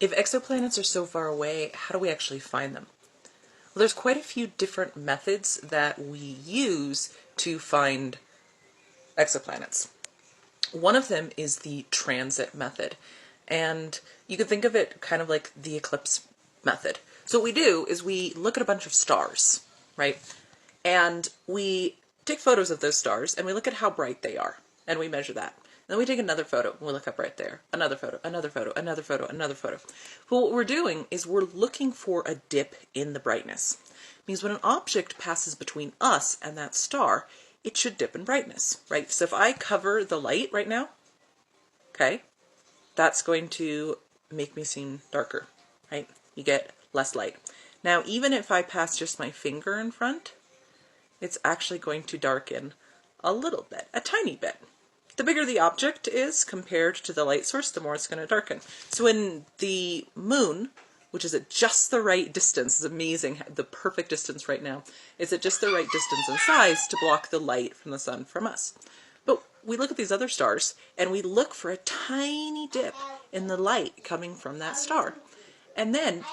If exoplanets are so far away, how do we actually find them? Well, there's quite a few different methods that we use to find exoplanets. One of them is the transit method, and you could think of it kind of like the eclipse method. So what we do is we look at a bunch of stars, right? And we take photos of those stars and we look at how bright they are, and we measure that. Then we take another photo, and we look up right there. Another photo, another photo, another photo, another photo. But what we're doing is we're looking for a dip in the brightness. It means when an object passes between us and that star, it should dip in brightness, right? So if I cover the light right now, okay, that's going to make me seem darker, right? You get less light. Now, even if I pass just my finger in front, it's actually going to darken a little bit, a tiny bit. The bigger the object is compared to the light source, the more it's going to darken. So when the moon, which is at just the right distance, is amazing, the perfect distance right now, is at just the right distance and size to block the light from the sun from us. But we look at these other stars and we look for a tiny dip in the light coming from that star. And then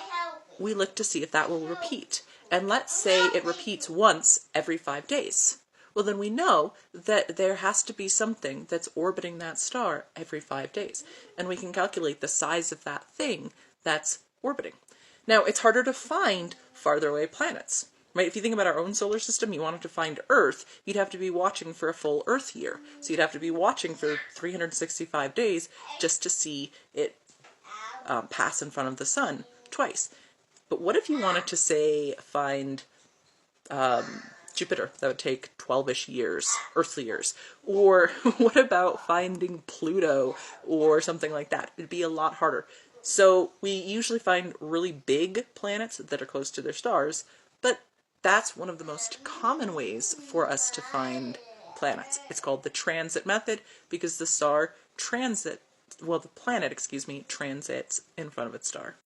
we look to see if that will repeat. And let's say it repeats once every 5 days. Well, then we know that there has to be something that's orbiting that star every 5 days. And we can calculate the size of that thing that's orbiting. Now, it's harder to find farther away planets, right? If you think about our own solar system, you wanted to find Earth, you'd have to be watching for a full Earth year. So you'd have to be watching for 365 days just to see it pass in front of the sun twice. But what if you wanted to, say, find Jupiter? That would take 12-ish years, earthly years. Or what about finding Pluto or something like that? It'd be a lot harder. So we usually find really big planets that are close to their stars, but that's one of the most common ways for us to find planets. It's called the transit method because the planet, transits in front of its star.